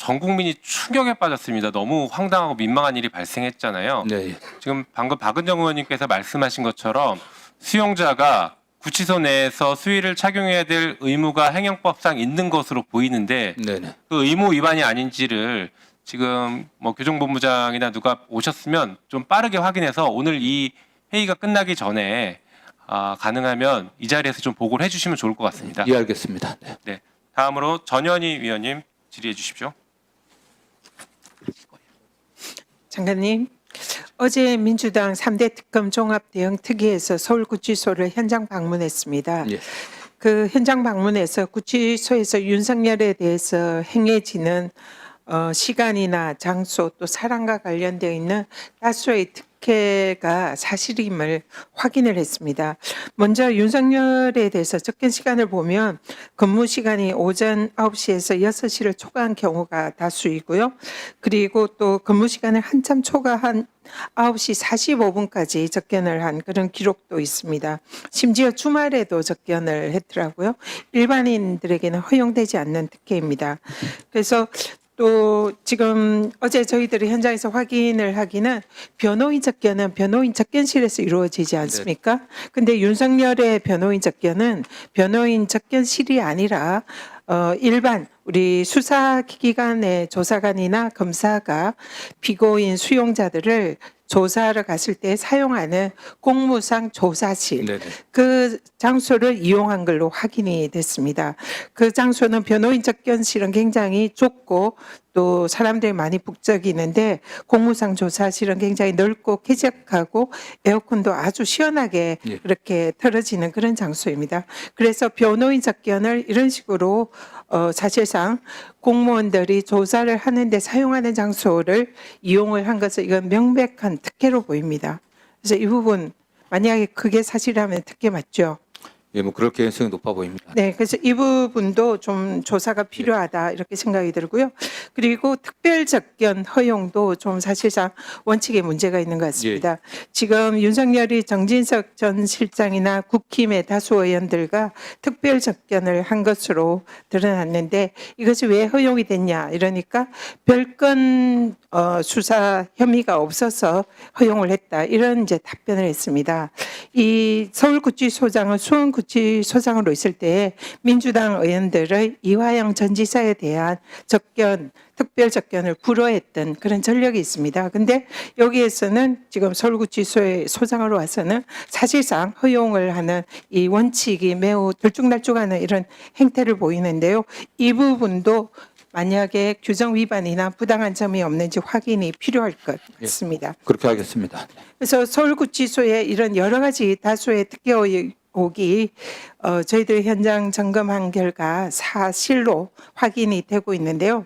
전 국민이 충격에 빠졌습니다. 너무 황당하고 민망한 일이 발생했잖아요. 네. 지금 방금 박은정 의원님께서 말씀하신 것처럼 수용자가 구치소 내에서 수의를 착용해야 될 의무가 행정법상 있는 것으로 보이는데 네네. 그 의무 위반이 아닌지를 지금 뭐 교정본부장이나 누가 오셨으면 좀 빠르게 확인해서 오늘 이 회의가 끝나기 전에 가능하면 이 자리에서 좀 보고를 해주시면 좋을 것 같습니다. 예, 알겠습니다. 네. 네, 다음으로 전현희 위원님 질의해 주십시오. 장관님, 어제 민주당 3대 특검 종합 대응 특위에서 서울구치소를 현장 방문했습니다. 예. 그 현장 방문에서 구치소에서 윤석열에 대해서 행해지는 시간이나 장소 또 사람과 관련되어 있는 다수의 특혜가 사실임을 확인을 했습니다. 먼저 윤석열에 대해서 접견 시간을 보면 근무 시간이 오전 9시에서 6시를 초과한 경우가 다수이고요. 그리고 또 근무 시간을 한참 초과한 9시 45분까지 접견을 한 그런 기록도 있습니다. 심지어 주말에도 접견을 했더라고요. 일반인들에게는 허용되지 않는 특혜입니다. 그래서 또 지금 어제 저희들이 현장에서 확인을 하기는 변호인 접견은 변호인 접견실에서 이루어지지 않습니까? 근데 윤석열의 변호인 접견은 변호인 접견실이 아니라 일반 우리 수사기관의 조사관이나 검사가 피고인 수용자들을 조사하러 갔을 때 사용하는 공무상 조사실 네네. 그 장소를 이용한 걸로 확인이 됐습니다. 그 장소는 변호인 접견실은 굉장히 좁고 또 사람들이 많이 북적이는데 공무상 조사실은 굉장히 넓고 쾌적하고 에어컨도 아주 시원하게 예. 그렇게 틀어지는 그런 장소입니다. 그래서 변호인 접견을 이런 식으로 사실상 공무원들이 조사를 하는데 사용하는 장소를 이용을 한 것은 이건 명백한 특혜로 보입니다. 그래서 이 부분 만약에 그게 사실이라면 특혜 맞죠? 예, 뭐 그럴 가능성이 높아 보입니다. 네, 그래서 이 부분도 좀 조사가 필요하다 이렇게 생각이 들고요. 그리고 특별 접견 허용도 좀 사실상 원칙에 문제가 있는 것 같습니다. 지금 윤석열이 정진석 전 실장이나 국힘의 다수 의원들과 특별 접견을 한 것으로 드러났는데 이것이 왜 허용이 됐냐 이러니까 별건 수사 혐의가 없어서 허용을 했다 이런 이제 답변을 했습니다. 이 서울구치소장은 수원구치소장으로 있을 때 민주당 의원들의 이화영 전 지사에 대한 접견 특별 접견을 불허했던 그런 전력이 있습니다. 근데 여기에서는 지금 서울구치소의 소장으로 와서는 사실상 허용을 하는 이 원칙이 매우 들쭉날쭉하는 이런 행태를 보이는데요. 이 부분도 만약에 규정 위반이나 부당한 점이 없는지 확인이 필요할 것 같습니다. 그렇게 하겠습니다. 그래서 서울구치소에 이런 여러 가지 다수의 특혜 의혹이 저희들이 현장 점검한 결과 사실로 확인이 되고 있는데요.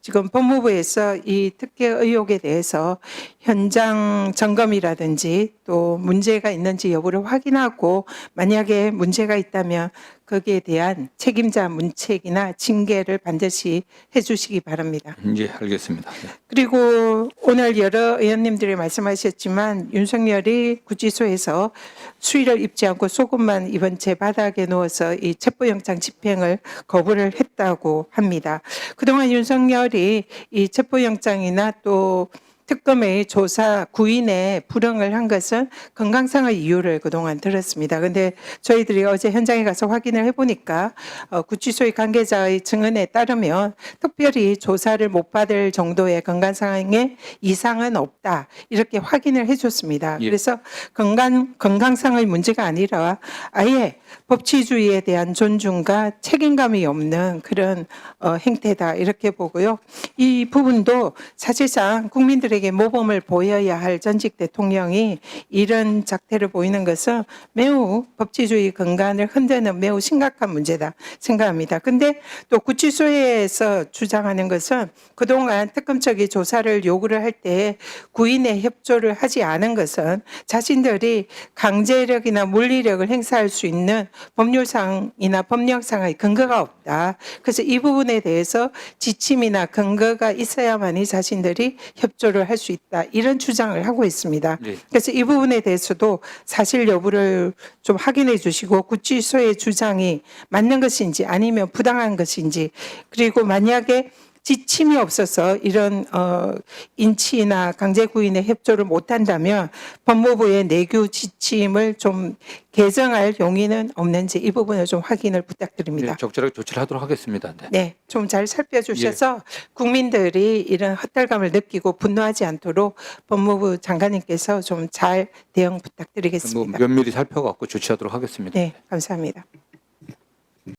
지금 법무부에서 이 특혜 의혹에 대해서 현장 점검이라든지 또 문제가 있는지 여부를 확인하고 만약에 문제가 있다면 거기에 대한 책임자 문책이나 징계를 반드시 해주시기 바랍니다. 예, 알겠습니다. 네. 그리고 오늘 여러 의원님들이 말씀하셨지만 윤석열이 구치소에서 수의를 입지 않고 속옷만 입은 채 바닥에 누워서 이 체포영장 집행을 거부를 했다고 합니다. 그동안 윤석열이 이 체포영장이나 또 특검의 조사 구인에 불응을 한 것은 건강상의 이유를 그동안 들었습니다. 그런데 저희들이 어제 현장에 가서 확인을 해보니까 구치소의 관계자의 증언에 따르면 특별히 조사를 못 받을 정도의 건강상의 이상은 없다 이렇게 확인을 해줬습니다. 예. 그래서 건강상의 문제가 아니라 아예 법치주의에 대한 존중과 책임감이 없는 그런 행태다 이렇게 보고요. 이 부분도 사실상 국민들에게 모범을 보여야 할 전직 대통령이 이런 작태를 보이는 것은 매우 법치주의 근간을 흔드는 매우 심각한 문제다 생각합니다. 근데 또 구치소에서 주장하는 것은 그동안 특검 측이 조사를 요구를 할 때 구인의 협조를 하지 않은 것은 자신들이 강제력이나 물리력을 행사할 수 있는 법률상이나 법령상의 근거가 없다. 그래서 이 부분에 대해서 지침이나 근거가 있어야만이 자신들이 협조를 할 수 있다. 이런 주장을 하고 있습니다. 네. 그래서 이 부분에 대해서도 사실 여부를 좀 확인해 주시고 구치소의 주장이 맞는 것인지 아니면 부당한 것인지 그리고 만약에 지침이 없어서 이런 인치나 강제 구인에 협조를 못한다면 법무부의 내규 지침을 좀 개정할 용의는 없는지 이 부분을 좀 확인을 부탁드립니다. 네, 적절하게 조치를 하도록 하겠습니다. 네. 네, 좀 잘 살펴주셔서 국민들이 이런 헛달감을 느끼고 분노하지 않도록 법무부 장관님께서 좀 잘 대응 뭐 부탁드리겠습니다. 면밀히 살펴갖고 조치하도록 하겠습니다. 네, 감사합니다.